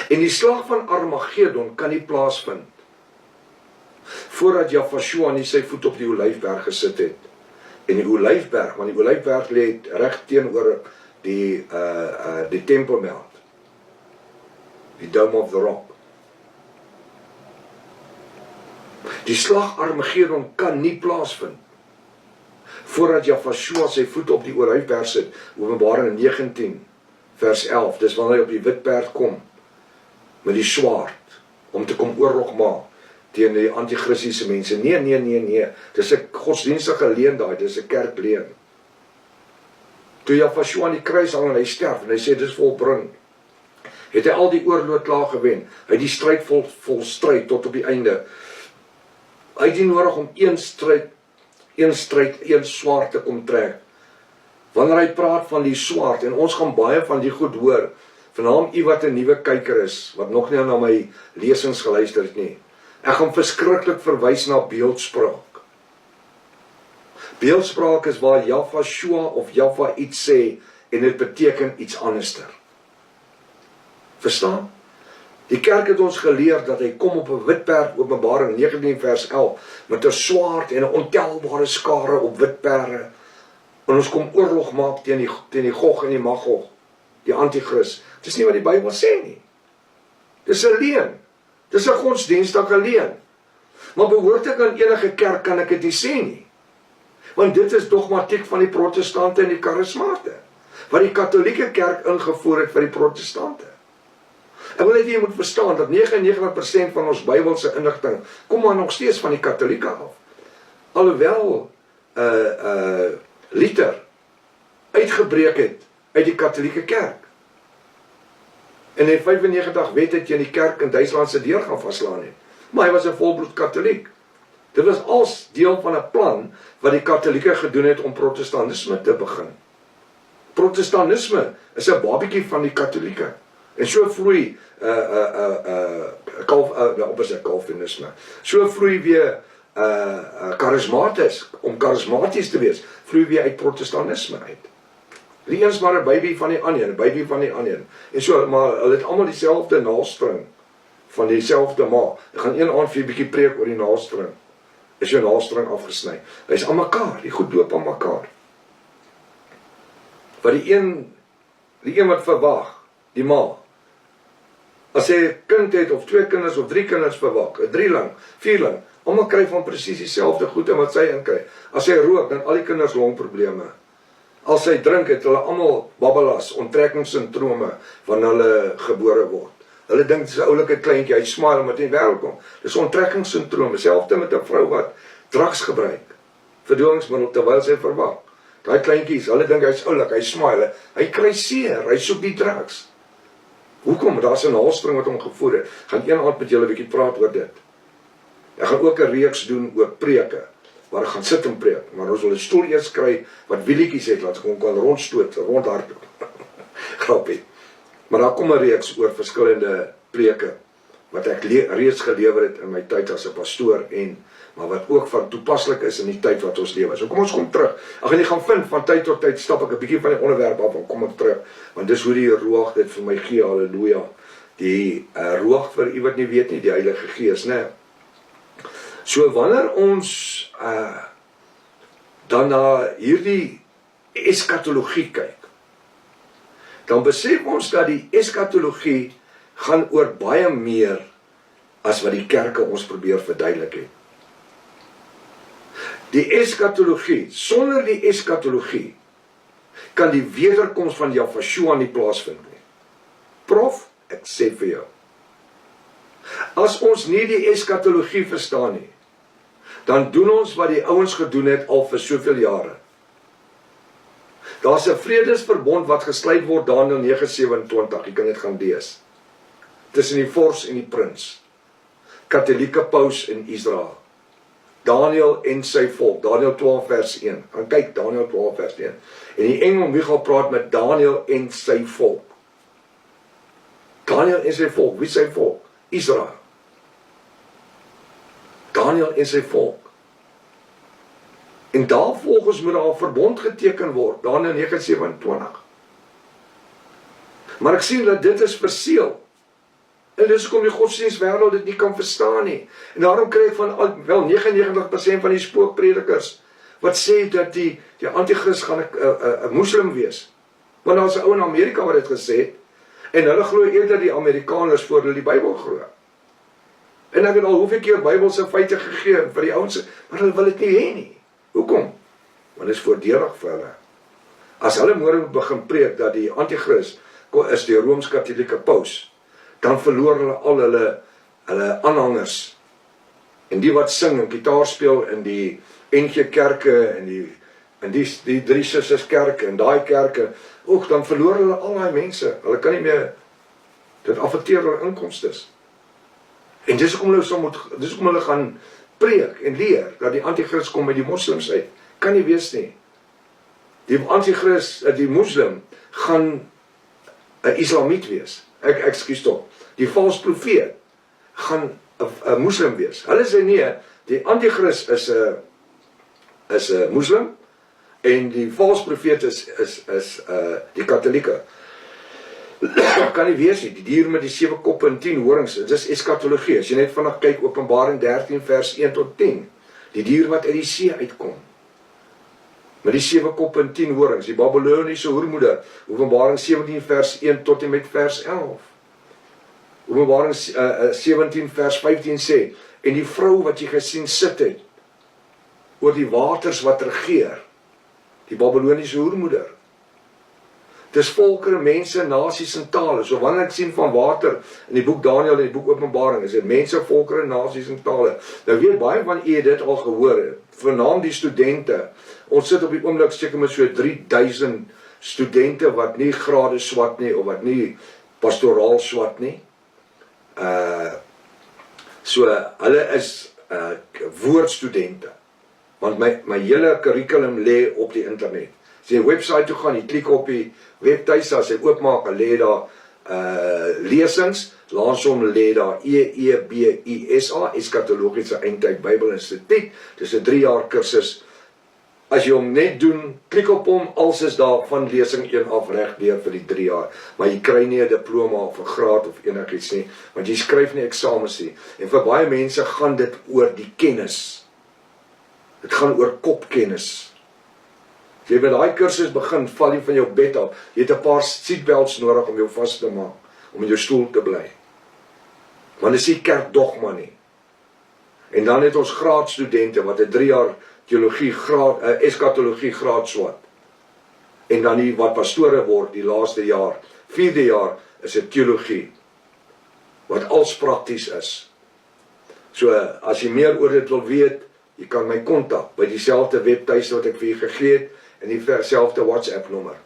En die slag van Armageddon kan nie plaasvind voordat Jahshua nie sy voet op die Olyfberg gesit het. En die Olyfberg, want die Olyfberg lê reg teenoor die Tempelmount, die Dome of the Rock. Die slag Armageddon kan nie plaasvind voordat Jahshua sy voet op die Olyfberg sit. Openbaring 19 vers 11, dis wanneer hy op die wit perd kom met die swaard om te kom oorlog maak teen die antichristiese mense. Nee, dis 'n godsdienstige leuen daai, dis 'n kerkleuen. Toe Jahshua aan die kruis hang en hy sterf en hy sê dis volbring, het hy al die oorlog klaar gewen. Hy het die stryd volstry tot op die einde. Hy het nie nodig om een swaard te kom trek. Wanneer hy praat van die swaard, en ons gaan baie van die goed hoor, vanaand u wat 'n nuwe kyker is, wat nog nie na my lesings geluister het nie. Ek gaan verskriklik verwys na beeldspraak. Beeldspraak is waar Jahshua of Jahwe iets sê, en dit beteken iets anderster. Verstaan? Die kerk het ons geleer dat hy kom op 'n wit perd, Openbaring 19 vers 11, met 'n swaard en 'n ontelbare skare op wit perde. En ons kom oorlog maak teen die Gog en die Magog, die antichrist. Dis nie wat die Bybel sê nie. Dis 'n leuen. Dis 'n godsdienstige leuen. Maar behoort ek aan enige kerk, kan ek dit nie sê nie. Want dit is dogmatiek van die protestante en die charismate, wat die katholieke kerk ingevoer het vir die protestante. Ek wil net jy moet verstaan dat 99% van ons Bybelse inligting kom maar nog steeds van die katholieke af. Alhoewel Luther uitgebreek het uit die katholieke kerk. En in 95 wet het jy in die kerk in Duitsland se deur gaan vaslaan het. Maar hy was 'n volbloed katholiek. Dit was als deel van 'n plan wat die katholieke gedoen het om protestantisme te begin. Protestantisme is 'n babietjie van die katholieke. En so vloei Calvinisme. So vloei weer charismaties te wees, vloei weer uit protestantisme uit. Die eens maar 'n baby van die ander, 'n baby van die ander. En so, maar hulle het almal dieselfde naaldstring van dieselfde ma. Ek gaan een aand vir 'n bietjie preek oor die naaldstring. Is jou naaldstring afgesny. Hy is aan mekaar, die goed loop aan mekaar. Wat die een wat verwag, die ma. As hy 'n kind het, of 2 kinders, of 3 kinders verwag, 'n 3-ling, 4-ling, almal kry van presies dieselfde goed en wat sy inkry. As hy rook, dan al die kinders longprobleme. As hy drink, het hulle almal babbelas, onttrekkingssindrome, wanneer hulle gebore word. Hulle dink dis 'n oulike kleintjie, hy smile omdat hy welkom. Dis onttrekkingssindrome, selfs met 'n vrou wat drugs gebruik, verdowingsmiddel terwyl sy verwag. Daai kleintjies, hulle dink hy's oulik, hy smile, hy kry seer, hy soek die drugs. Hoekom? Daar's 'n naaldstring wat hom gevoer het. Gaan een aand met julle 'n bietjie praat oor dit. Ek gaan ook 'n reeks doen oor preke, waar ek gaan sit en preek, maar ons wil 'n stoel eers kry wat wielietjies het, laat ek kan rondstoot, rondhardloop. Grappie. Maar daar kom 'n reeks oor verskillende preke wat ek reeds gelewer het in my tyd as 'n pastoor, maar wat ook van toepaslik is in die tyd wat ons lewe. So kom ons kom terug. Ek gaan nie gaan vind, van tyd tot tyd stap ek 'n bietjie van die onderwerp af en kom ek terug, want dis hoe die Ruach dit vir my gee, halleluja. Die Ruach, vir u wat nie weet nie, die Heilige Gees, né? So wanneer ons dan na hierdie eskatologie kyk, dan besef ons dat die eskatologie gaan oor baie meer as wat die kerke ons probeer verduidelik het. Die eskatologie, sonder die eskatologie, kan die wederkoms van Jahshua nie plaasvind nie. Prof, ek sê vir jou, as ons nie die eskatologie verstaan nie, dan doen ons wat die ouens gedoen het al vir soveel jare. Daar's 'n vredesverbond wat gesluit word, Daniël 9:27, jy kan dit gaan lees, tussen die vors en die prins, katholieke paus in Israel, Daniël en sy volk, Daniël 12 vers 1, gaan kyk, Daniël 12 vers 1, en die engel Michael praat met Daniël en sy volk. Daniël en sy volk, wie sy volk? Israel. Daniël en sy volk. En daar volgens moet daar 'n verbond geteken word, Daniël 9:27. Maar ek sien dat dit is verseël. En dis hoekom die godsdienstwêreld dit nie kan verstaan nie. En daarom kry ek van wel 99% van die spookpredikers wat sê dat die antichrist gaan 'n moslim wees. Want daar's 'n ou in Amerika wat dit gesê het, en hulle glo eerder die Amerikaners voor hulle die Bybel glo. En ek het al hoeveel keer Bybelse feite gegee vir die ouens, maar hulle wil dit nie hê nie. Hoekom? Want dit is voordelig vir hulle. As hulle môre begin preek dat die antichrist is die Rooms-Katolieke paus, dan verloor hulle al hulle aanhangers. En die wat sing en gitaar speel in die NG kerke en die drie susters kerke en daai kerke, dan verloor hulle al daai mense. Hulle kan nie meer, dit affekteer hulle inkomstes. En dis hoekom hulle gaan preek en leer dat die antichrist kom met die moslims uit. Kan nie wees nie. Die antichrist, die moslim, gaan 'n islamiet wees. Ekskuus tog. Die valse profeet gaan 'n moslim wees. Hulle sê nee, die antichrist is 'n moslim en die valse profeet is die katolieke. Kan nie wees nie. Die dier met die 7 koppe en 10 horings, dit is eskatologie. As jy net vanaf kyk, Openbaring 13 vers 1 tot 10. Die dier wat uit die see uitkom. Met die 7 koppe en 10 horings, die Babyloniese hoermoeder. Openbaring 17 vers 1 tot en met vers 11. Openbaring 17 vers 15 sê, en die vrou wat jy gesien sit het, oor die waters wat regeer, die Babyloniese hoermoeder. Dis volkere, mense, nasies en tale. So wanneer ek sien van water in die boek Daniël en die boek Openbaring, is dit mense, volkere, nasies en tale. Nou weet baie van u dit al gehoor, vernaam die studente. Ons sit op die oomblik seker met so 3000 studente wat nie grade swat nie, of wat nie pastoraal swat nie. So hulle is woordstudente. Want my hele curriculum lê op die internet. As jy 'n website toe gaan, jy klik op die webtuis, as jy oopmaak, lê daar lesings, Laansom lê daar EEBISA, Eskatologiese Eindtyd Bybel Instituut. Dis 'n 3 jaar kursus. As jy hom net doen, klik op hom, als is daar van lesing 1 af reg deur vir die 3 jaar. Maar jy kry nie 'n diploma of 'n graad of enigiets nie, want jy skryf nie eksamens nie. En vir baie mense gaan dit oor die kennis. Dit gaan oor kopkennis. As jy by daai kursus begin, val jy van jou bed af. Jy het 'n paar seatbelts nodig om jou vas te maak, om in jou stoel te bly. Want dit is nie kerkdogma nie. En dan het ons graadstudente wat 'n 3 jaar teologie graad, eskatologie graad swat. En dan die wat pastore word die laaste jaar, 4de jaar is 'n teologie wat als prakties is. So as jy meer oor dit wil weet, jy kan my kontak by dieselfde webtuiste wat ek vir julle gegee het en dieselfde WhatsApp nommer.